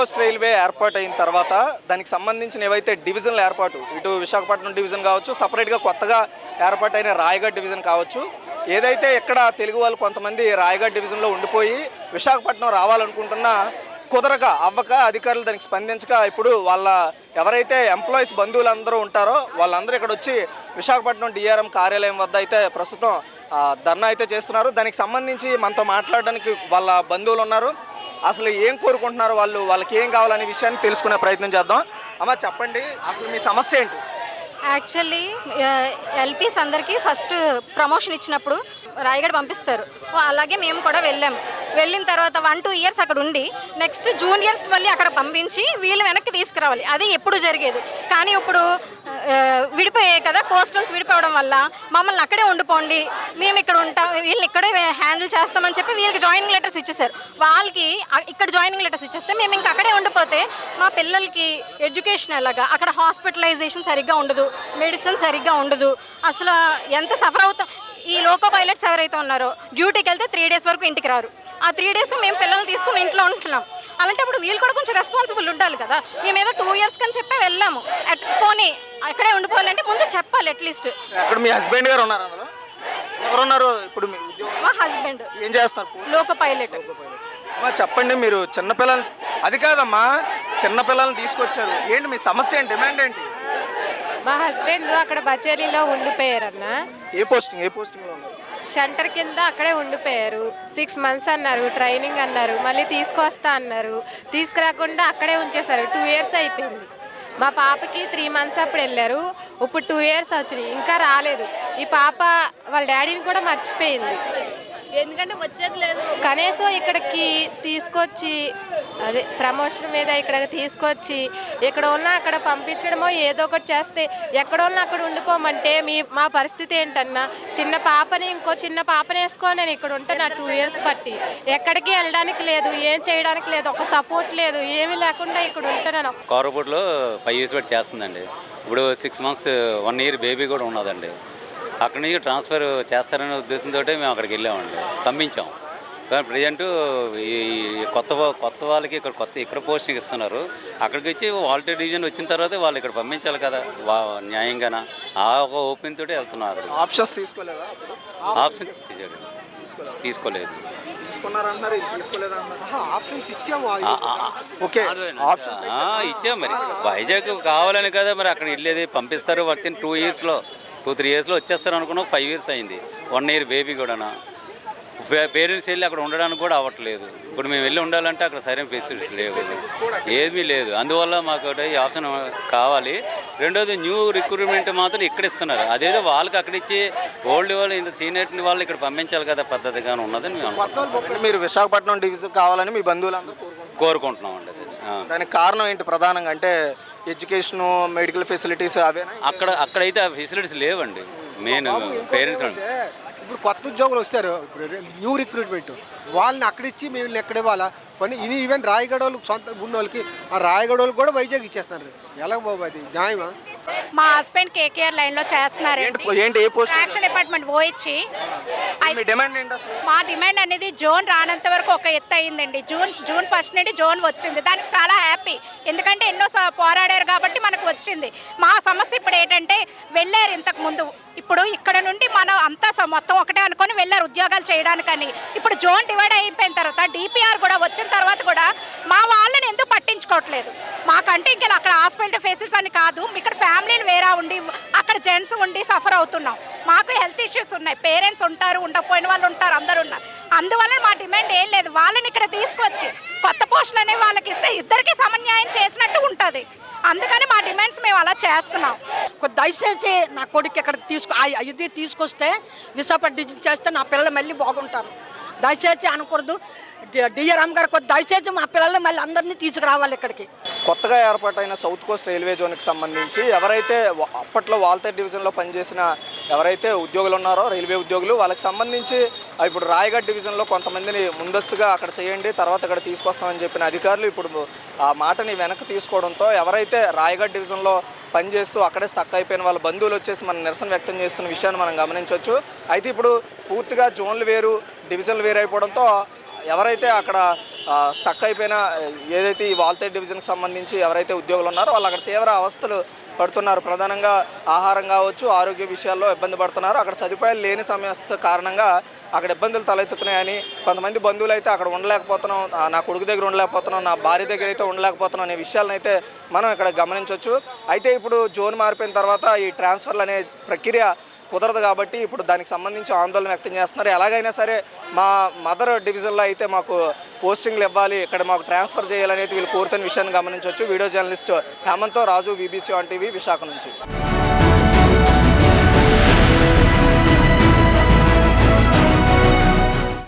Coast railway ఏర్పాటు అయిన తర్వాత దానికి సంబంధించిన ఏవైతే డివిజన్ల ఏర్పాటు, ఇటు విశాఖపట్నం డివిజన్ కావచ్చు, సపరేట్గా కొత్తగా ఏర్పాటైన రాయగఢ్ డివిజన్ కావచ్చు, ఏదైతే ఇక్కడ తెలుగు వాళ్ళు కొంతమంది రాయగఢ్ డివిజన్లో ఉండిపోయి విశాఖపట్నం రావాలనుకుంటున్నా కుదరక అవ్వక అధికారులు దానికి స్పందించక ఇప్పుడు వాళ్ళ ఎవరైతే ఎంప్లాయీస్ బంధువులందరూ ఉంటారో వాళ్ళందరూ ఇక్కడ వచ్చి విశాఖపట్నం డిఆర్ఎం కార్యాలయం వద్ద అయితే ప్రస్తుతం ధర్నా అయితే చేస్తున్నారు. దానికి సంబంధించి మనతో మాట్లాడడానికి వాళ్ళ బంధువులు ఉన్నారు. అసలు ఏం కోరుకుంటున్నారు వాళ్ళకి ఏం కావాలనే విషయాన్ని తెలుసుకునే ప్రయత్నం చేద్దాం. అమ్మ చెప్పండి, అసలు మీ సమస్య ఏంటి? యాక్చువల్లీ ఎల్పీస్ అందరికీ ఫస్ట్ ప్రమోషన్ ఇచ్చినప్పుడు రాయగఢ్ పంపిస్తారు. అలాగే మేము కూడా వెళ్ళిన తర్వాత 1-2 ఇయర్స్ అక్కడ ఉండి నెక్స్ట్ జూనియర్స్ మళ్ళీ అక్కడ పంపించి వీళ్ళు వెనక్కి తీసుకురావాలి. అది ఎప్పుడు జరిగేది. కానీ ఇప్పుడు విడిపోయాయి కదా, కోస్టల్స్ విడిపోవడం వల్ల మమ్మల్ని అక్కడే ఉండిపోండి, మేము ఇక్కడ ఉంటాం, వీళ్ళని ఇక్కడే హ్యాండిల్ చేస్తామని చెప్పి వీళ్ళకి జాయినింగ్ లెటర్స్ ఇచ్చేసారు. వాళ్ళకి ఇక్కడ జాయినింగ్ లెటర్స్ ఇచ్చేస్తే మేము ఇంకా అక్కడే ఉండిపోతే మా పిల్లలకి ఎడ్యుకేషన్ ఎలాగా, అక్కడ హాస్పిటలైజేషన్ సరిగ్గా ఉండదు, మెడిసిన్ సరిగ్గా ఉండదు. అసలు ఎంత సఫర్ అవుతాం. ఈ లోకో పైలట్స్ ఎవరైతే ఉన్నారో డ్యూటీకి వెళ్తే 3 days వరకు ఇంటికి రారు. ఆ 3 days మేము పిల్లల్ని తీసుకుని ఇంట్లో ఉంటున్నాం. అలాంటప్పుడు వీళ్ళు కూడా కొంచెం రెస్పాన్సిబుల్ ఉండాలి కదా. మేము ఏదో 2 years అని చెప్పి వెళ్ళాము. పోనీ అక్కడే ఉండిపోవాలంటే ముందు చెప్పాలి అట్లీస్ట్. ఇక్కడ మీ హస్బెండ్ గారు ఉన్నారు, అందులో ఎవరున్నారు ఇప్పుడు? మా హస్బెండ్ ఏం చేస్తారు? Loco pilot. చెప్పండి, మీరు చిన్నపిల్లలు, అది కాదమ్మా, చిన్నపిల్లల్ని తీసుకొచ్చారు, ఏంటి మీ సమస్య ఏంటి, డిమాండ్ ఏంటి? మా హస్బెండ్ అక్కడ బచేలీలో ఉండిపోయారన్న. ఏ పోస్టింగ్ షంటర్ కింద అక్కడే ఉండిపోయారు. 6 months అన్నారు, ట్రైనింగ్ అన్నారు, మళ్ళీ తీసుకొస్తా అన్నారు, తీసుకురాకుండా అక్కడే ఉంచేశారు. 2 years అయిపోయింది. మా పాపకి 3 months అప్పుడు వెళ్ళారు. ఇప్పుడు 2 years వచ్చినాయి, ఇంకా రాలేదు. ఈ పాప వాళ్ళ డాడీని కూడా మర్చిపోయింది, ఎందుకంటే వచ్చేది లేదు. కనీసం ఇక్కడికి తీసుకొచ్చి అదే ప్రమోషన్ మీద ఇక్కడికి తీసుకొచ్చి ఇక్కడ ఉన్న అక్కడ పంపించడమో ఏదో ఒకటి చేస్తే, ఎక్కడ ఉన్న అక్కడ ఉండిపోమంటే మా పరిస్థితి ఏంటన్నా, చిన్న పాపని ఇంకో చిన్న పాపని వేసుకొని నేను ఇక్కడ ఉంటాను 2 years బట్టి, ఎక్కడికి వెళ్ళడానికి లేదు, ఏం చేయడానికి లేదు, ఒక సపోర్ట్ లేదు, ఏమీ లేకుండా ఇక్కడ ఉంటాను. కార్పొరేట్లో 5 years బట్టి చేస్తుందండి. ఇప్పుడు 6 months 1 year బేబీ కూడా ఉన్నదండి. అక్కడి నుంచి ట్రాన్స్ఫర్ చేస్తారనే ఉద్దేశంతో మేము అక్కడికి వెళ్ళామండి, పంపించాం. కానీ ప్రజెంటు ఈ కొత్త వాళ్ళకి ఇక్కడ పోస్టింగ్ ఇస్తున్నారు. అక్కడికి వచ్చి వాలంటీర్ డివిజన్ వచ్చిన తర్వాత వాళ్ళు ఇక్కడ పంపించాలి కదా న్యాయంగాన. ఆ ఒక ఓపెన్ తోటి వెళ్తున్నారు. ఆప్షన్స్ తీసుకోలేదా? ఆప్షన్స్ తీసుకోలేదు. ఇచ్చాం మరి, వైజాగ్ కావాలని కదా మరి అక్కడ వెళ్ళేది. పంపిస్తారు వర్తిన్ 2 yearsలో 2-3 yearsలో వచ్చేస్తారు అనుకున్నాం. 5 years అయింది. 1 year బేబీ కూడా. పేరెంట్స్ వెళ్ళి అక్కడ ఉండడానికి కూడా అవ్వట్లేదు. ఇప్పుడు మేము వెళ్ళి ఉండాలంటే అక్కడ సరైన ఫెసిలిటీ లేవు, ఏమీ లేదు. అందువల్ల మాకు ఈ ఆప్షన్ కావాలి. రెండోది న్యూ రిక్రూట్మెంట్ మాత్రం ఇక్కడ ఇస్తున్నారు. అదేదో వాళ్ళకి అక్కడ ఇచ్చి ఓల్డ్ వాళ్ళు ఇంత సీనియర్ వాళ్ళు ఇక్కడ పంపించాలి కదా, పద్ధతిగా ఉన్నదని మేము అనుకుంటున్నాం. మీరు విశాఖపట్నం డివిజన్ కావాలని మీ బంధువులందరూ కోరుకుంటున్నాం అండి. దానికి కారణం ఏంటి ప్రధానంగా? అంటే ఎడ్యుకేషను, మెడికల్ ఫెసిలిటీస్ అవే. అక్కడైతే ఆ ఫెసిలిటీస్ లేవండి. మెయిన్ పేరెంట్స్ ఇప్పుడు కొత్త ఉద్యోగులు వస్తారు, ఇప్పుడు న్యూ రిక్రూట్మెంట్, వాళ్ళని అక్కడిచ్చి మేము ఎక్కడే వాళ్ళ పని. ఈవెన్ రాయగఢ వాళ్ళకి సొంత ఉన్న వాళ్ళకి ఆ రాయగఢ వాళ్ళకి కూడా వైజాగ్ ఇచ్చేస్తున్నారు. ఎలా బాబు అది న్యాయమా? మా హస్బెండ్ కేకేఆర్ లైన్లో చేస్తున్నారు. యాక్షన్ డిపార్ట్మెంట్ పోయిచ్చి. మా డిమాండ్ అనేది జోన్ రానంత వరకు ఒక ఎత్తు అయిందండి. జూన్ 1st నుండి జోన్ వచ్చింది. దానికి చాలా హ్యాపీ, ఎందుకంటే ఎన్నో పోరాడారు కాబట్టి మనకు వచ్చింది. మా సమస్య ఇప్పుడు ఏంటంటే వెళ్ళారు ఇంతకు ముందు, ఇప్పుడు ఇక్కడ నుండి మనం అంతా మొత్తం ఒకటే అనుకొని వెళ్ళారు ఉద్యోగాలు చేయడానికని. ఇప్పుడు జోన్ డివైడ్ అయిపోయిన తర్వాత డిపిఆర్ కూడా వచ్చిన తర్వాత కూడా మా వాళ్ళని ఎందుకు పట్టించుకోవట్లేదు? మాకంటే ఇంకా అక్కడ హాస్పిటల్ ఫెసిలిటీస్ అని కాదు, ఇక్కడ ఫ్యామిలీలు వేరే ఉండి అక్కడ జెంట్స్ ఉండి సఫర్ అవుతున్నాం. మాకు హెల్త్ ఇష్యూస్ ఉన్నాయి, పేరెంట్స్ ఉంటారు, ఉండకపోయిన వాళ్ళు ఉంటారు, అందరు ఉన్నారు. అందువల్ల మా డిమాండ్ ఏం లేదు, వాళ్ళని ఇక్కడ తీసుకొచ్చి కొత్త పోస్టులు అనేవి వాళ్ళకి ఇస్తే ఇద్దరికి సమన్యాయం చేసినట్టు ఉంటుంది. అందుకని మా డిమాండ్స్ మేము అలా చేస్తున్నాం. దయచేసి నా కొడుకు ఇక్కడ ఇది తీసుకొస్తే విశాఖపట్నం చేస్తే నా పిల్లలు మళ్ళీ బాగుంటారు. దయచేసి అనకూడదు. డిఆర్ఎం గారు దయచేసి మా పిల్లలు మళ్ళీ అందరినీ తీసుకురావాలి ఇక్కడికి. కొత్తగా ఏర్పాటైన సౌత్ కోస్ట్ రైల్వే జోన్కి సంబంధించి ఎవరైతే అప్పట్లో వాల్తేర్ డివిజన్లో పనిచేసిన ఎవరైతే ఉద్యోగులు ఉన్నారో రైల్వే ఉద్యోగులు, వాళ్ళకి సంబంధించి ఇప్పుడు రాయగఢ్ డివిజన్లో కొంతమందిని ముందస్తుగా అక్కడ చేయండి, తర్వాత ఇక్కడ తీసుకొస్తామని చెప్పిన అధికారులు ఇప్పుడు ఆ మాటని వెనక్కి తీసుకోవడంతో ఎవరైతే రాయగఢ్ డివిజన్లో పనిచేస్తూ అక్కడే స్టక్ అయిపోయిన వాళ్ళ బంధువులు వచ్చేసి మన నిరసన వ్యక్తం చేస్తున్న విషయాన్ని మనం గమనించవచ్చు. అయితే ఇప్పుడు పూర్తిగా జోన్లు వేరు, డివిజన్లు వేరు అయిపోవడంతో ఎవరైతే అక్కడ స్టక్ అయిపోయిన ఏదైతే ఈ వాల్తేరు డివిజన్కి సంబంధించి ఎవరైతే ఉద్యోగులు ఉన్నారో వాళ్ళు అక్కడ తీవ్ర అవస్థలు పడుతున్నారు. ప్రధానంగా ఆహారం కావచ్చు, ఆరోగ్య విషయాల్లో ఇబ్బంది పడుతున్నారు. అక్కడ సదుపాయాలు లేని సమస్య కారణంగా అక్కడ ఇబ్బందులు తలెత్తుతున్నాయని కొంతమంది బంధువులు అయితే అక్కడ ఉండలేకపోతున్నాం, నా కొడుకు దగ్గర ఉండలేకపోతున్నాం, నా భార్య దగ్గర అయితే ఉండలేకపోతున్నాం అనే విషయాలను అయితే మనం ఇక్కడ గమనించవచ్చు. అయితే ఇప్పుడు జోన్ మారిపోయిన తర్వాత ఈ ట్రాన్స్ఫర్లు అనే ప్రక్రియ కుదరదు కాబట్టి ఇప్పుడు దానికి సంబంధించి ఆందోళన వ్యక్తం చేస్తున్నారు. ఎలాగైనా సరే మా మదర్ డివిజన్లో అయితే మాకు పోస్టింగ్లు ఇవ్వాలి, ఇక్కడ మాకు ట్రాన్స్ఫర్ చేయాలనేది వీళ్ళు కోరుతున్న విషయాన్ని గమనించవచ్చు. వీడియో జర్నలిస్ట్ హేమంత్తో రాజు, VBC1 టీవీ, విశాఖ నుంచి.